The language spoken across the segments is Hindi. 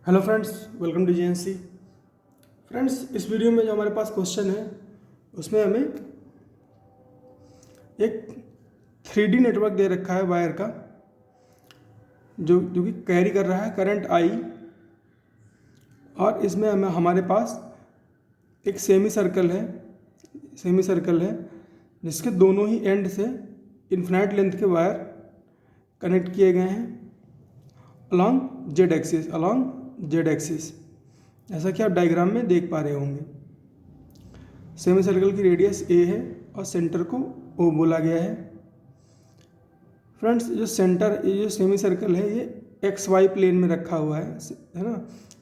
Hello friends, welcome to GNC. Friends, इस वीडियो में जो हमारे पास क्वेश्चन है उसमें हमें एक 3D नेटवर्क दे रखा है वायर का, जो कि कैरी कर रहा है करंट आई। और इसमें हमारे पास एक सेमी सर्कल है जिसके दोनों ही एंड से इन्फिनाइट लेंथ के वायर कनेक्ट किए गए हैं अलॉन्ग जेड एक्सिस, जैसा कि आप डायग्राम में देख पा रहे होंगे। सेमी सर्कल की रेडियस ए है और सेंटर को ओ बोला गया है। फ्रेंड्स, जो सेमी सर्कल है ये एक्स वाई प्लेन में रखा हुआ है ना।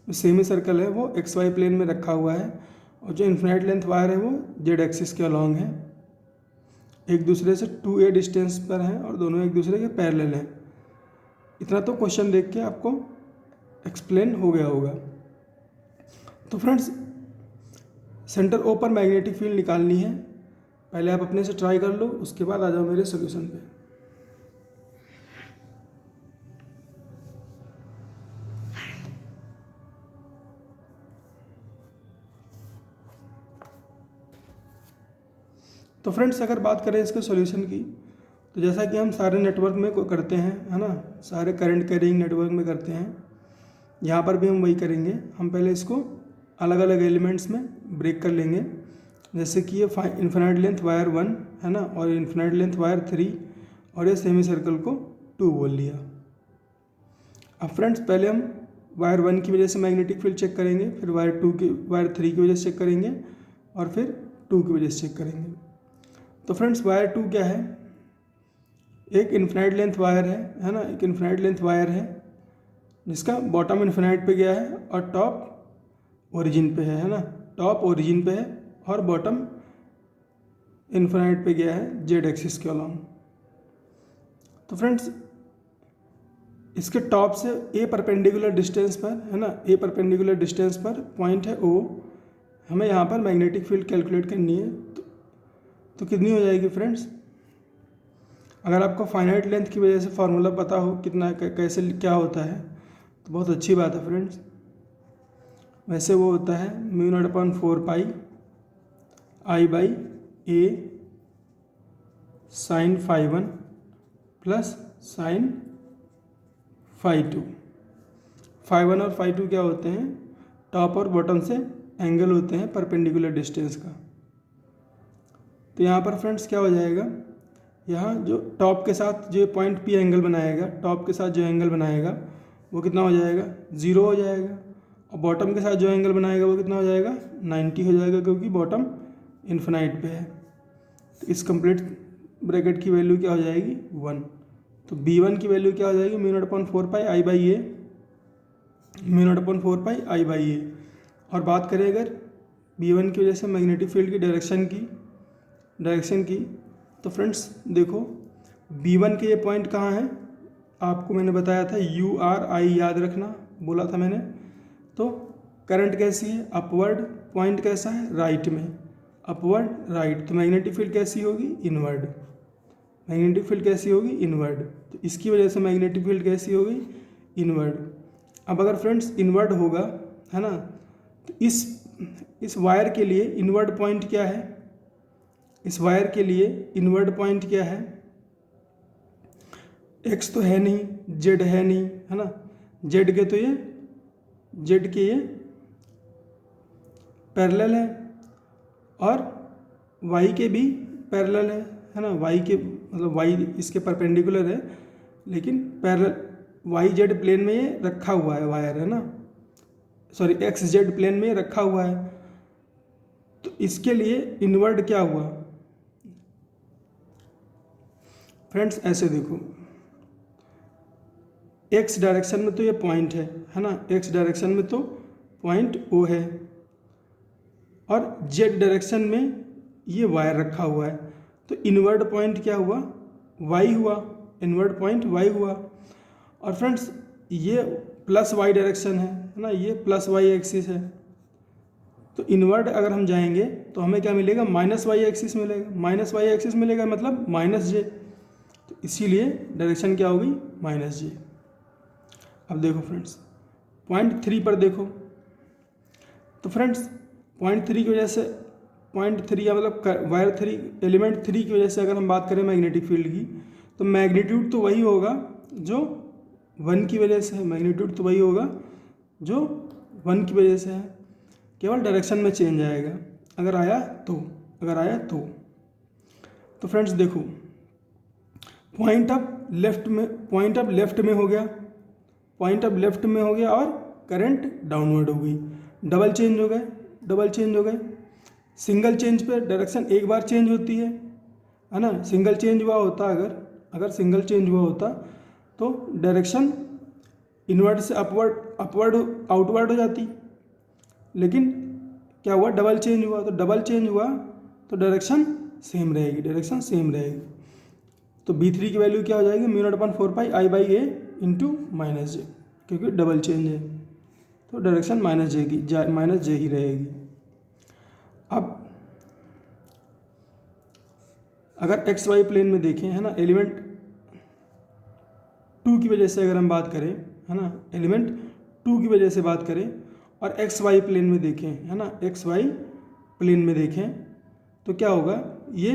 जो सेमी सर्कल है वो एक्स वाई प्लेन में रखा हुआ है और जो इन्फिनाइट लेंथ वायर है वो जेड एक्सिस के अलॉन्ग है। एक दूसरे से 2a डिस्टेंस पर हैं और दोनों एक दूसरे के पैरेलल हैं। इतना तो क्वेश्चन देख के आपको एक्सप्लेन हो गया होगा। तो फ्रेंड्स, सेंटर ओ पर मैग्नेटिक फील्ड निकालनी है। पहले आप अपने से ट्राई कर लो, उसके बाद आ जाओ मेरे सॉल्यूशन पे। तो फ्रेंड्स, अगर बात करें इसके सॉल्यूशन की, तो जैसा कि हम सारे नेटवर्क में करते हैं, है ना, सारे करंट कैरिंग नेटवर्क में करते हैं, यहाँ पर भी हम वही करेंगे। हम पहले इसको अलग अलग एलिमेंट्स में ब्रेक कर लेंगे। जैसे कि ये इन्फिनाइट लेंथ वायर 1 है ना, और इन्फिनाइट लेंथ वायर 3, और ये सेमी सर्कल को 2 बोल लिया। अब फ्रेंड्स, पहले हम वायर 1 की वजह से मैग्नेटिक फील्ड चेक करेंगे, फिर वायर 3 की वजह से चेक करेंगे, और फिर 2 की वजह से चेक करेंगे। तो फ्रेंड्स, वायर 2 क्या है? एक इन्फिनाइट लेंथ वायर है ना, एक इन्फिनाइट लेंथ वायर है जिसका बॉटम इन्फिनाइट पे गया है और टॉप ओरिजिन पे है ना। टॉप ओरिजिन पे है और बॉटम इन्फिनाइट पे गया है जेड एक्सिस के अलॉन्ग। तो फ्रेंड्स, इसके टॉप से ए परपेंडिकुलर डिस्टेंस पर है ना, ए परपेंडिकुलर डिस्टेंस पर पॉइंट है ओ। हमें यहाँ पर मैग्नेटिक फील्ड कैलकुलेट करनी है। तो कितनी हो जाएगी फ्रेंड्स? अगर आपको फाइनाइट लेंथ की वजह से फार्मूला पता हो कितना कैसे क्या होता है तो बहुत अच्छी बात है फ्रेंड्स। वैसे वो होता है μ0/4 pi I by a sine φ1 plus sine φ2। φ1 और φ2 क्या होते हैं? टॉप और बॉटम से एंगल होते हैं परपेंडिकुलर डिस्टेंस का। तो यहाँ पर फ्रेंड्स क्या हो जाएगा, यहाँ जो टॉप के साथ जो पॉइंट पी एंगल बनाएगा, टॉप के साथ जो एंगल बनाएगा वो कितना हो जाएगा? 0 हो जाएगा। और बॉटम के साथ जो एंगल बनाएगा वो कितना हो जाएगा? 90 हो जाएगा, क्योंकि बॉटम इन्फिनाइट पे है। तो इस कंप्लीट ब्रैकेट की वैल्यू क्या हो जाएगी? 1। तो B1 की वैल्यू क्या हो जाएगी? μ0/4 pi I by A, μ0/4 pi I by ए। और बात करें अगर B1 की वजह से मैग्नेटिक फील्ड की डायरेक्शन की, तो फ्रेंड्स देखो, B1 के ये पॉइंट कहाँ हैं? आपको मैंने बताया था URI, याद रखना बोला था मैंने। तो करंट कैसी है? अपवर्ड। पॉइंट कैसा है? राइट में, अपवर्ड राइट। तो मैग्नेटिक फील्ड कैसी होगी? इनवर्ड। मैग्नेटिक फील्ड कैसी होगी? इनवर्ड। तो इसकी वजह से मैग्नेटिक फील्ड कैसी होगी? इनवर्ड। अब अगर फ्रेंड्स इनवर्ड होगा, है ना, तो इस वायर के लिए इनवर्ड पॉइंट क्या है? इस वायर के लिए इनवर्ड पॉइंट क्या है? एक्स तो है नहीं, जेड है नहीं, है ना। जेड के ये पैरेलल है और वाई के भी पैरेलल है ना। वाई के मतलब वाई इसके परपेंडिकुलर है, लेकिन पैरेलल वाई जेड प्लेन में ये रखा हुआ है वायर, है ना, सॉरी एक्स जेड प्लेन में रखा हुआ है। तो इसके लिए इनवर्ड क्या हुआ फ्रेंड्स? ऐसे देखो, एक्स डायरेक्शन में तो ये पॉइंट है ना, एक्स डायरेक्शन में तो पॉइंट ओ है, और जेड डायरेक्शन में ये वायर रखा हुआ है। तो इनवर्ड पॉइंट क्या हुआ? वाई हुआ। इनवर्ड पॉइंट वाई हुआ। और फ्रेंड्स, ये प्लस वाई डायरेक्शन है ना, ये प्लस वाई एक्सिस है। तो इनवर्ड अगर हम जाएंगे तो हमें क्या मिलेगा? माइनस वाई एक्सिस मिलेगा। माइनस वाई एक्सिस मिलेगा मतलब माइनस जे। तो इसीलिए डायरेक्शन क्या होगी? माइनस जे। अब देखो फ्रेंड्स, पॉइंट 3 पर देखो। तो फ्रेंड्स पॉइंट 3 की वजह से, पॉइंट 3 या मतलब वायर 3 एलिमेंट 3 की वजह से अगर हम बात करें मैग्नेटिक फील्ड की, तो मैग्नीट्यूड तो वही होगा जो 1 की वजह से है, मैग्नीट्यूड तो वही होगा जो 1 की वजह से है, केवल डायरेक्शन में चेंज आएगा अगर आया तो फ्रेंड्स देखो, पॉइंट अब लेफ्ट में हो गया, और करंट डाउनवर्ड हो गई, डबल चेंज हो गए। सिंगल चेंज पे डायरेक्शन एक बार चेंज होती है ना। सिंगल चेंज हुआ होता, अगर सिंगल चेंज हुआ होता तो डायरेक्शन इनवर्ड से अपवर्ड आउटवर्ड हो जाती, लेकिन क्या हुआ, डबल चेंज हुआ तो डायरेक्शन सेम रहेगी। तो B3 की वैल्यू क्या हो जाएगी, μ0/4 I by a into minus J, क्योंकि डबल चेंज है तो डायरेक्शन माइनस जे ही रहेगी। अब अगर XY प्लेन में देखें, है ना, एलिमेंट 2 की वजह से अगर हम बात करें, है ना, एलिमेंट 2 की वजह से बात करें और XY प्लेन में देखें, है ना, XY प्लेन में देखें तो क्या होगा, ये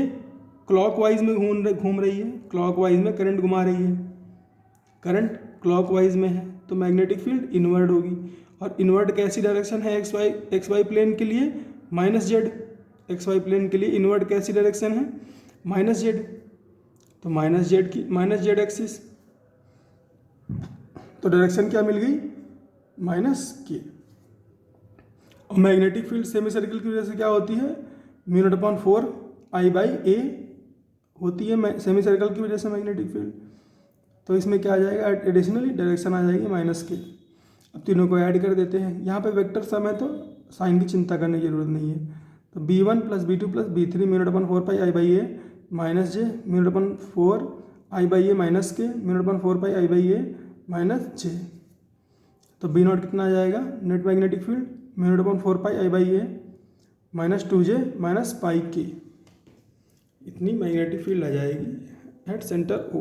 क्लॉकवाइज में घूम रही है, क्लॉकवाइज में करंट घुमा रही है, करंट क्लॉकवाइज में है तो मैग्नेटिक फील्ड इनवर्ड होगी। और इनवर्ड कैसी डायरेक्शन है XY प्लेन के लिए, माइनस जेड। XY प्लेन के लिए इनवर्ड कैसी डायरेक्शन है, माइनस जेड। तो माइनस जेड एक्सिस, तो डायरेक्शन क्या मिल गई, माइनस के। और मैग्नेटिक फील्ड सेमी सर्कल की वजह से क्या होती है, μ0/4 I बाई ए होती है सेमी सर्कल की वजह से मैग्नेटिक फील्ड। तो इसमें क्या आ जाएगा, एडिशनली डायरेक्शन आ जाएगी माइनस के। अब तीनों को ऐड कर देते हैं, यहाँ पे वेक्टर सम है तो साइन की चिंता करने की जरूरत नहीं है। तो B1 + B2 + B3 μ0/4 I by a minus J, μ0/4 I by a minus K, μ0/4 I by a minus J. तो B0 कितना आ जाएगा, net magnetic field μ0/4 I by a minus 2J minus pi K, इतनी मैग्नेटिक फील्ड आ जाएगी एट सेंटर O।